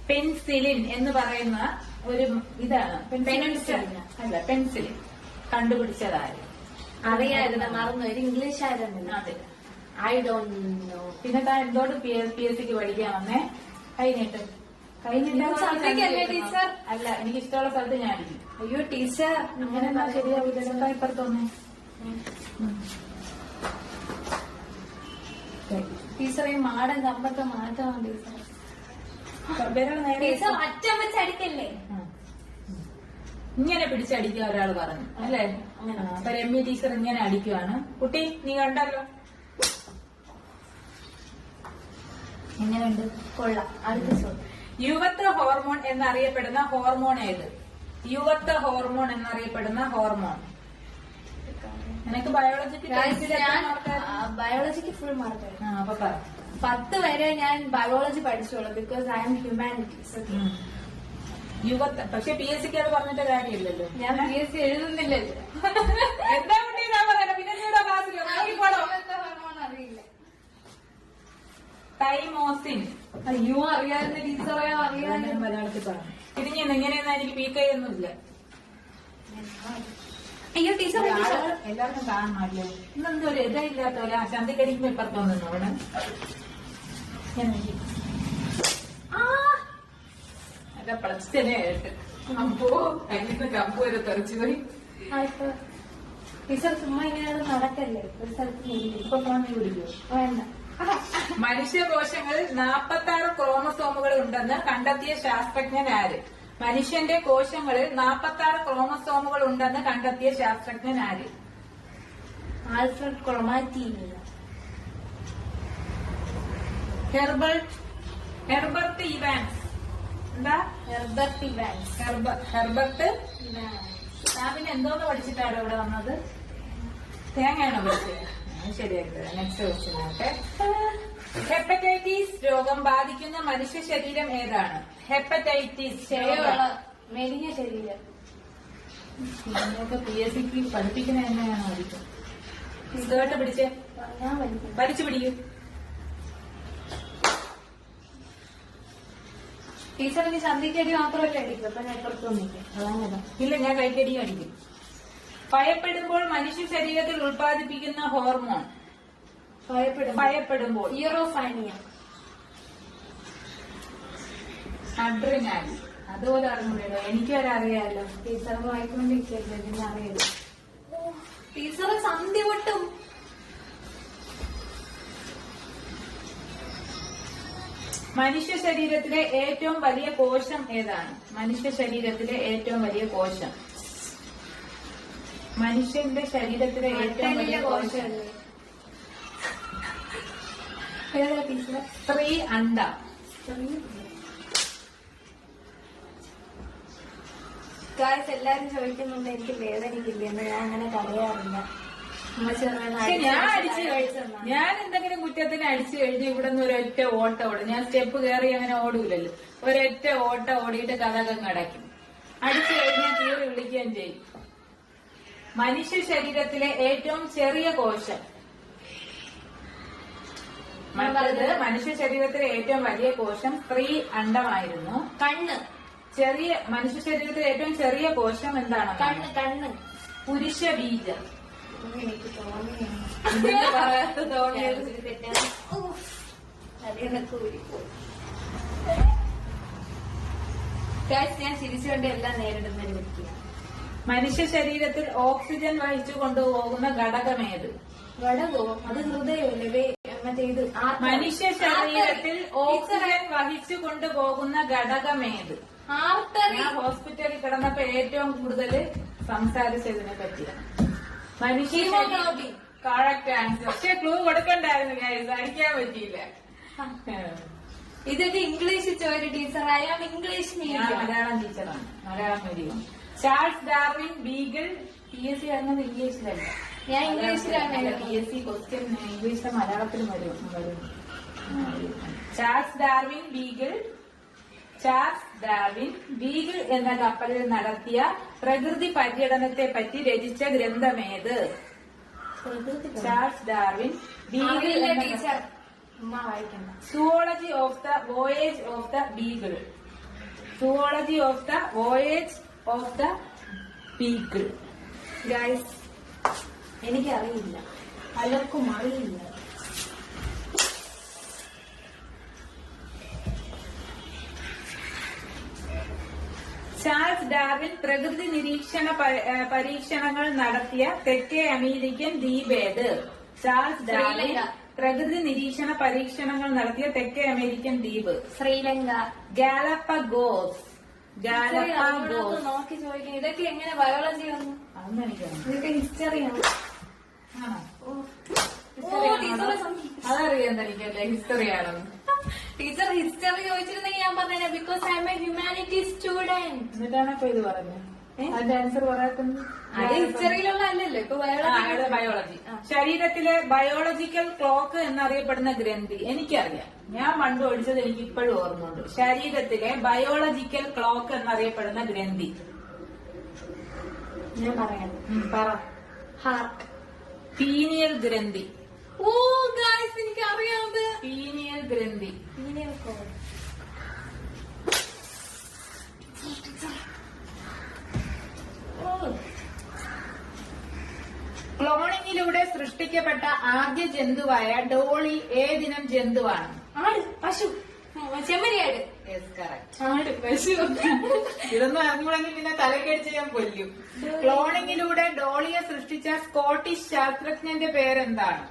Penicillin എന്ന് പറയുന്ന ഒരു ഇതാണ്. അല്ല, പെൻസിലിൻ കണ്ടുപിടിച്ചതാര്? അറിയായിരുന്നു, മറന്നു. ഒരു ഇംഗ്ലീഷ് ആയിരുന്നു. അതെ. I don't know. പിന്നെ താൻ എന്തോട് PSCക്ക് പഠിക്കാൻ വന്നേ? കഴിഞ്ഞിട്ട് ടീച്ചർ. അല്ല, എനിക്ക് ഇഷ്ടമുള്ള സ്ഥലത്ത് ഞാൻ ഇരിക്കും. അയ്യോ ടീച്ചർ, അങ്ങനെ ശരിയാവില്ല. ഇപ്പുറത്തൊന്നേ ടീച്ചർ, ഈ മാടൻ കമ്പത്തെ മാറ്റമാണ് ടീച്ചർ. ടീച്ചർ അറ്റം വെച്ച് അടിക്കല്ലേ? ഇങ്ങനെ പിടിച്ചടിക്കുക ഒരാള് പറഞ്ഞു അല്ലേ? അപ്പൊ രമ്യ ടീച്ചർ ഇങ്ങനെ അടിക്കുവാണ്. കുട്ടി, നീ കണ്ടല്ലോ എങ്ങനെയുണ്ട്? കൊള്ളാം. അടുത്ത ചോദ്യം. യുവത്വ ഹോർമോൺ എന്നറിയപ്പെടുന്ന ഹോർമോൺ ഏത്? യുവത്വ ഹോർമോൺ എന്നറിയപ്പെടുന്ന ഹോർമോൺ. നിനക്ക് ബയോളജിക്ക് ഫുൾ മാർക്ക്. അപ്പൊ പറ. 10 വരെ ഞാൻ ബയോളജി പഠിച്ചോളൂ, ബിക്കോസ് ഐ എം ഹ്യൂമാനിറ്റീസ്. യുവത്വ. പക്ഷെ PSCക്ക് അത് പറഞ്ഞിട്ട് കാര്യമില്ലല്ലോ. ഞാൻ PSC എഴുതുന്നില്ലല്ലോ. എന്താ കുട്ടി ഞാൻ പറയാം. പിന്നെ ഹോർമോൺ അറിയില്ല. തൈമോസിൻ. അയ്യോ, അറിയാവുന്ന ടീച്ചറെ. അറിയാൻ മലയാളത്തിൽ പറഞ്ഞു. തിരിഞ്ഞെന്ന് എങ്ങനെയെന്നാ എനിക്ക് പീക്കയൊന്നുമില്ല. അയ്യോ ടീച്ചർ, എല്ലാവർക്കും കാണണമല്ലോ. ഇന്നെന്തോ ഒരു ഇതയില്ലാത്ത പോലെ ശാന്തിക്കരിക്കുമ്പോ ഇപ്പുറത്തൊന്നു അവിടെ അല്ല പ്ലസ്റ്റിനെ ആയിട്ട് അമ്പോ അതിന് കമ്പ് വരെ തെറിച്ചുപോയി. ടീച്ചർ ചുമ്മാ ഇങ്ങനെ നടക്കല്ലേ ഒരു സ്ഥലത്ത്. ഇപ്പൊ പറഞ്ഞു പിടിക്കൂ. വേണ്ട. മനുഷ്യകോശങ്ങളിൽ 46 ക്രോമസോമുകൾ ഉണ്ടെന്ന് കണ്ടെത്തിയ ശാസ്ത്രജ്ഞൻ ആര്? മനുഷ്യന്റെ കോശങ്ങളിൽ 46 ക്രോമസോമുകൾ ഉണ്ടെന്ന് കണ്ടെത്തിയ ശാസ്ത്രജ്ഞൻ ആര്? Alfred chromatin. Herbert Evans. എന്താ? Herbert Evans. ഹെർബർട്ട് പിന്നെ എന്തോന്ന് പഠിച്ചിട്ടാണ് ഇവിടെ വന്നത്? തേങ്ങയാണോ പഠിച്ചത്? ശരിയായിട്ട്. നെക്സ്റ്റ് ക്വസ്റ്റ്യൻ ആകട്ടെ. ഹെപ്പറ്റൈറ്റിസ് രോഗം ബാധിക്കുന്ന മനുഷ്യ ശരീരം ഏതാണ്? ഹെപ്പറ്റൈറ്റിസ് മെലിഞ്ഞ ശരീരം. ഇതിനൊക്കെ PSCക്ക് പഠിപ്പിക്കുന്ന തന്നെയാണ് ആയിരിക്കും. ഇതോട്ട് പിടിച്ചേ. വലിച്ചു പിടിക്കൂ. ടീച്ചറിന് സന്ധിക്കടി മാത്രമല്ല അടിക്കും. അപ്പൊ ഞാൻ പുറത്തൊന്നിക്കും. അതാണ്. ഇല്ല, ഞാൻ കൈക്കടിയും അടിക്കും. ഭയപ്പെടുമ്പോൾ മനുഷ്യ ശരീരത്തിൽ ഉത്പാദിപ്പിക്കുന്ന ഹോർമോൺ. ഭയപ്പെടുമ്പോൾ ഹീറോഫാനിയ. അഡ്രിനാലിൻ. അതുപോലെ അറിഞ്ഞൂടോ? എനിക്ക് വരെ അറിയാലോ. ടീച്ചർ വായിക്കൊണ്ടിരിക്കല്ലേ, അറിയില്ല. ടീച്ചറ് സന്ധി പൊട്ടും. മനുഷ്യ ശരീരത്തിലെ ഏറ്റവും വലിയ കോശം ഏതാണ്? മനുഷ്യ ശരീരത്തിലെ ഏറ്റവും വലിയ കോശം. മനുഷ്യന്റെ ശരീരത്തിലെ ഏറ്റവും വലിയ കോശം ഏതാ ടീച്ചർ? സ്ത്രീ അണ്ട. എല്ലാരും ചോദിക്കുന്നുണ്ട് എനിക്ക് വേദനിക്കില്ലെന്ന്. ഞാൻ അങ്ങനെ പറയാറില്ല. ഞാൻ എന്തെങ്കിലും കുറ്റത്തിന് അടിച്ചു കഴിഞ്ഞ് ഇവിടെ നിന്ന് ഒരൊറ്റ ഓട്ടം ഓടും. ഞാൻ സ്റ്റെപ്പ് കയറി അങ്ങനെ ഓടൂലല്ലോ. ഒരൊറ്റ ഓട്ടം ഓടിയിട്ട് കഥകം അടയ്ക്കും. അടിച്ചു കഴിഞ്ഞാൽ കീറി വിളിക്കുകയും ചെയ്യും. മനുഷ്യ ശരീരത്തിലെ ഏറ്റവും ചെറിയ കോശം. മറ്റത് മനുഷ്യ ശരീരത്തിലെ ഏറ്റവും വലിയ കോശം സ്ത്രീ അണ്ടമായിരുന്നു. കണ്ണ്. മനുഷ്യ ശരീരത്തിലെ ഏറ്റവും ചെറിയ കോശം എന്താണ്? കണ്ണ്. പുരുഷ ബീജം. എനിക്ക് ഞാൻ ചിരിച്ചുകൊണ്ട് എല്ലാം നേരിടുന്ന ഒരു വ്യക്തിയാണ്. മനുഷ്യ ശരീരത്തിൽ ഓക്സിജൻ വഹിച്ചു കൊണ്ടുപോകുന്ന ഘടകമേത്? ഘടകോ? അത് ഹൃദയമല്ലേ? മറ്റേ ഇത്. മനുഷ്യ ശരീരത്തിൽ ഓക്സിജൻ വഹിച്ചു കൊണ്ടുപോകുന്ന ഘടകമേത്? ഞാൻ ഹോസ്പിറ്റലിൽ കിടന്നപ്പോ ഏറ്റവും കൂടുതൽ സംസാരിച്ചതിനെ പറ്റിയാണ്. മനുഷ്യ കറക്റ്റ് ആൻസർ. പക്ഷെ ക്ലൂ കൊടുക്കണ്ടായിരുന്നു. അടിക്കാൻ പറ്റിയില്ല. ഇതൊക്കെ ഇംഗ്ലീഷ് ചോദിച്ച ടീച്ചർ. അയാൾ ഇംഗ്ലീഷ് മീഡിയം. മലയാളം ടീച്ചറാണ്. Malayalam medium. Charles Darwin Beagle. PSC വരുന്നത് ഇംഗ്ലീഷിലല്ല. ഞാൻ ഇംഗ്ലീഷിലാണ്. PSC ക്വസ്റ്റ്യൻ ഇംഗ്ലീഷിലെ മലയാളത്തിൽ വരും. ചാൾസ് ഡാർവിൻ ബീഗിൾ എന്ന കപ്പലിൽ നടത്തിയ പ്രകൃതി പര്യടനത്തെ പറ്റി രചിച്ച ഗ്രന്ഥമേത്? Charles Darwin Beagle. ടീച്ചർ ഉമ്മ വായിക്കണ്ട. Zoology of the voyage of the Beagle. Zoology of the voyage of the Beagle. Guys, എനിക്കറിയില്ല, പലർക്കും അറിയില്ല. ചാൾസ് ഡാർവിൻ പ്രകൃതി നിരീക്ഷണ പരീക്ഷണങ്ങൾ നടത്തിയ തെക്കേ അമേരിക്കൻ ദ്വീപ് ഏത്? Charles Darwin Sri Lanka. പ്രകൃതി നിരീക്ഷണ പരീക്ഷണങ്ങൾ നടത്തിയ തെക്കേ അമേരിക്കൻ ദ്വീപ്. ശ്രീലങ്ക. ഗാലപ്പഗോസ്. അവളോട് നോക്കി ചോദിക്കണം, ഇതൊക്കെ എങ്ങനെ ബയോളജി വന്നു? അതൊന്നും എനിക്കറിയാം. ഇതൊക്കെ ഹിസ്റ്ററിയാണ്. അതറിയാൻ തനിക്കല്ലേ ഹിസ്റ്ററി ആണെന്ന്. ടീച്ചർ ഹിസ്റ്ററി ചോദിച്ചിരുന്നെങ്കിൽ ഞാൻ പറഞ്ഞ because I M A humanity student. എന്നിട്ടാണ് ഇപ്പൊ ഇത് പറഞ്ഞത്. അതിന്റെ ആൻസർ പറയാത്തത് അത് ഹിസ്റ്ററിയിലുള്ള അല്ലല്ലോ, ഇപ്പൊ ബയോളജി. ബയോളജി. ശരീരത്തിലെ ബയോളജിക്കൽ ക്ലോക്ക് എന്നറിയപ്പെടുന്ന ഗ്രന്ഥി എനിക്കറിയാം. ഞാൻ പണ്ട് ഓടിച്ചത് എനിക്ക് ഇപ്പോഴും ഓർമ്മയുണ്ട്. ശരീരത്തിലെ ബയോളജിക്കൽ ക്ലോക്ക് എന്നറിയപ്പെടുന്ന ഗ്രന്ഥി ഞാൻ പറയാം. പറ. ഹാർട്ട്. പീനിയൽ ഗ്രന്ഥി. ഓ ഗായ്സ്, എനിക്ക് അറിയാവുന്നത് പീനിയൽ ഗ്രന്ഥി. ക്ലോണിങ്ങിലൂടെ സൃഷ്ടിക്കപ്പെട്ട ആദ്യ ജന്തുവായ ഡോളി ഏതിനം ജന്തുവാണ്? ആട്, പശു, ചെമ്മരിയാട്. ആട്, പശു. ഇതൊന്നും അറിഞ്ഞുകൂടെങ്കിൽ പിന്നെ തലക്കടിച്ച് ഞാൻ കൊല്ലും. ക്ലോണിങ്ങിലൂടെ ഡോളിയെ സൃഷ്ടിച്ച സ്കോട്ടിഷ് ശാസ്ത്രജ്ഞന്റെ പേരെന്താണ്?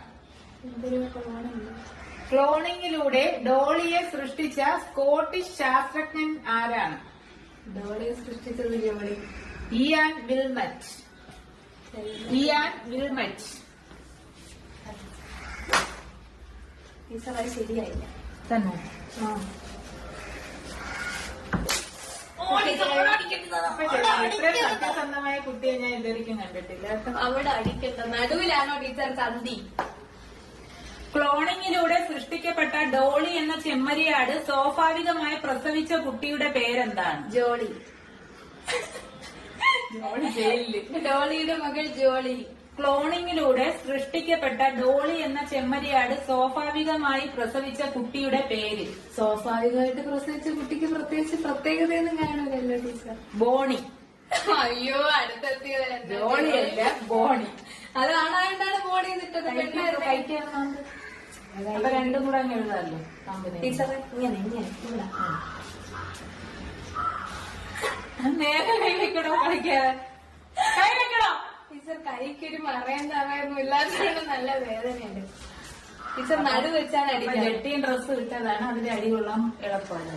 ക്ലോണിങ്ങിലൂടെ ഡോളിയെ സൃഷ്ടിച്ച സ്കോട്ടിഷ് ശാസ്ത്രജ്ഞൻ ആരാണ്? ഡോളിയെ സൃഷ്ടിച്ചത് ജോളി. ഇയാൻ വിൽമറ്റ്. ഇയാൻ വിൽമറ്റ്. ടീച്ചർ അത് ശരിയായില്ല തന്നെ. ഇത്രയും സത്യസന്ധമായ കുട്ടിയെ ഞാൻ ഇതുവരെയ്ക്കും കണ്ടിട്ടില്ല. അവിടെ അടിക്കണ്ട, നടുവിലാണോ ടീച്ചർ ചന്തി? ക്ലോണിങ്ങിലൂടെ സൃഷ്ടിക്കപ്പെട്ട ഡോളി എന്ന ചെമ്മരിയാട് സ്വാഭാവികമായി പ്രസവിച്ച കുട്ടിയുടെ പേരെന്താണ്? ജോളി. ജോളി ജയിലില്. ഡോളിയുടെ മകൾ ജോളി. ക്ലോണിങ്ങിലൂടെ സൃഷ്ടിക്കപ്പെട്ട ഡോളി എന്ന ചെമ്മരിയാട് സ്വാഭാവികമായി പ്രസവിച്ച കുട്ടിയുടെ പേര്? സ്വാഭാവികമായിട്ട് പ്രസവിച്ച കുട്ടിക്ക് പ്രത്യേകിച്ച് പ്രത്യേകതയൊന്നും കാണൂലല്ലോ ടീച്ചർ. ബോണി. അയ്യോ, അടുത്തെത്തിയത് ജോളിയല്ല, ബോണി. അത് ആണായിട്ടാണ് ബോണി നിട്ടത്. അപ്പൊ രണ്ടും കൂടെ അങ്ങ് എഴുതാമല്ലോ. ടീച്ചറെ ഇങ്ങനെ ഇങ്ങനെ ഇവിടെ. നേരെ കൈ വെക്കണോ കളിക്കാതെ? കൈ വെക്കണോ? ടീച്ചർ കൈക്കൊരു മറയാൻ തറയൊന്നും ഇല്ലാത്തതുകൊണ്ട് നല്ല വേദനയുണ്ട്. ടീച്ചർ നടു വെച്ചാണ് അടിക്കുന്നത്. ജെട്ടിയും ഡ്രസ്സ് ഇട്ടതാണ്, അതിന്റെ അടി കൊള്ളാൻ എളുപ്പമല്ല.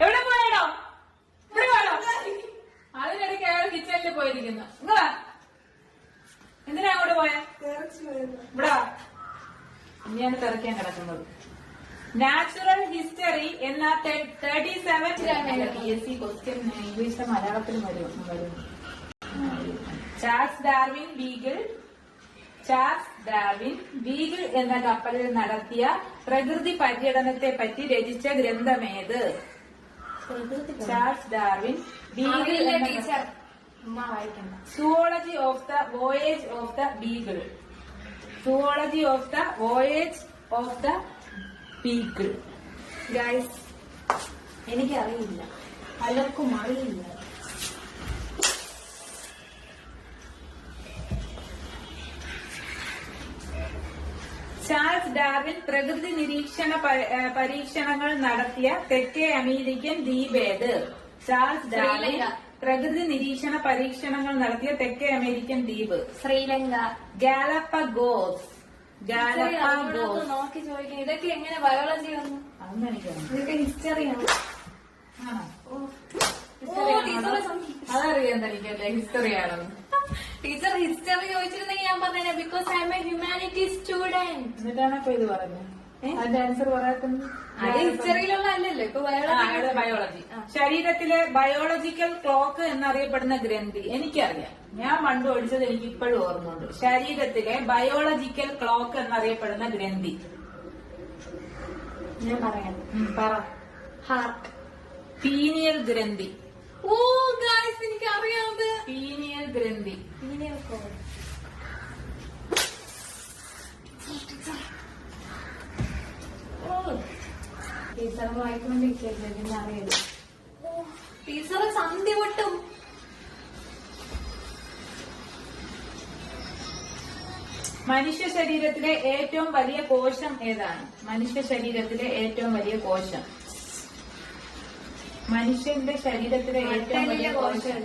എവിടെ പോയടോ? ഇവിടെ പോയോ? അതിനിടയ്ക്ക് അയാൾ കിച്ചണിൽ പോയിരിക്കുന്നു. ഇങ്ങടാ. എന്തിനാ അങ്ങോട്ട് പോയാ? ഇവിടെ ഇനിയാണ് തിരക്കാൻ കിടക്കുന്നത്. നാച്ചുറൽ ഹിസ്റ്ററി എന്ന 37 PSC ക്വസ്റ്റ്യൻ ഇംഗ്ലീഷിലെ മലയാളത്തിൽ വരും. ചാൾസ് ഡാർവിൻ ബീഗിൾ എന്ന കപ്പലിൽ നടത്തിയ പ്രകൃതി പര്യടനത്തെ പറ്റി രചിച്ച ഗ്രന്ഥമേത്? ചാൾസ് ഡാർവിൻ ബീഗിൾ എന്ന ടീച്ചർ ഉമ്മ വായിക്കണ്ട. Zoology of the voyage of the Beagle. Zoology of the voyage of the Beagle. Guys, എനിക്കറിയില്ല, പലർക്കും അറിയില്ല. ചാൾസ് ഡാർവിൻ പ്രകൃതി നിരീക്ഷണ പരീക്ഷണങ്ങൾ നടത്തിയ തെക്കേ അമേരിക്കൻ ദ്വീപ് ഏത്? ചാൾസ് ഡാർവിൻ പ്രകൃതി നിരീക്ഷണ പരീക്ഷണങ്ങൾ നടത്തിയ തെക്കേ അമേരിക്കൻ ദ്വീപ്. ശ്രീലങ്ക. ഗാലപ്പഗോസ്. അവളോട് നോക്കി ചോദിക്കണം, ഇതൊക്കെ എങ്ങനെ ബയോളജി വന്നു? അതൊന്നും എനിക്കറിയാം. ഇതൊക്കെ ഹിസ്റ്ററിയാണ്. അതറിയാൻ തനിക്കല്ലേ ഹിസ്റ്ററി ആണെന്ന്. ടീച്ചർ ഹിസ്റ്ററി ചോദിച്ചിരുന്നെങ്കിൽ ഞാൻ പറഞ്ഞ because I M A humanity student. എന്നിട്ടാണ് ഇപ്പൊ ഇത് പറഞ്ഞത്. അതിന്റെ ആൻസർ പറയാത്തത് അത് ഹിസ്റ്ററിയിലുള്ള അല്ലല്ലോ, ഇപ്പൊ ബയോളജി. ശരീരത്തിലെ ബയോളജിക്കൽ ക്ലോക്ക് എന്നറിയപ്പെടുന്ന ഗ്രന്ഥി എനിക്കറിയാം. ഞാൻ പണ്ട് ഓടിച്ചത് എനിക്ക് ഇപ്പോഴും ഓർമ്മയുണ്ട്. ശരീരത്തിലെ ബയോളജിക്കൽ ക്ലോക്ക് എന്നറിയപ്പെടുന്ന ഗ്രന്ഥി ഞാൻ പറയാം. പറ. ഹാർട്ട്. പീനിയൽ ഗ്രന്ഥി. ഓ ഗായ്സ്, എനിക്ക് അറിയാവുന്നത് പീനിയൽ ഗ്രന്ഥി. ടീച്ചർ വായിക്കൊണ്ടിരിക്കല്ലേ പിന്നെ അറിയില്ല. ടീച്ചറ് സന്ധി പൊട്ടും. മനുഷ്യ ശരീരത്തിലെ ഏറ്റവും വലിയ കോശം ഏതാണ്? മനുഷ്യ ശരീരത്തിലെ ഏറ്റവും വലിയ കോശം. മനുഷ്യന്റെ ശരീരത്തിലെ ഏറ്റവും വലിയ കോശം.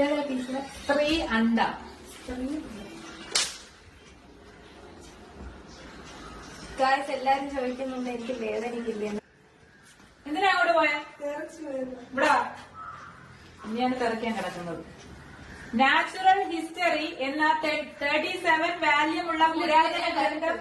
ഏതാ ടീച്ചർ? സ്ത്രീ അണ്ഡം. ഗായ്സ് എല്ലാരും ചോദിക്കുന്നുണ്ട് എനിക്ക് വേദനയ്ക്കില്ലേ. എന്തിനാ അങ്ങോട്ട് പോയാ? ഇവിടെ ഇനിയാണ് തെറിക്കാൻ കിടക്കുന്നത്. നാച്ചുറൽ ഹിസ്റ്ററി എന്ന 37 വാല്യൂമുള്ള പുരാതന ഗ്രന്ഥം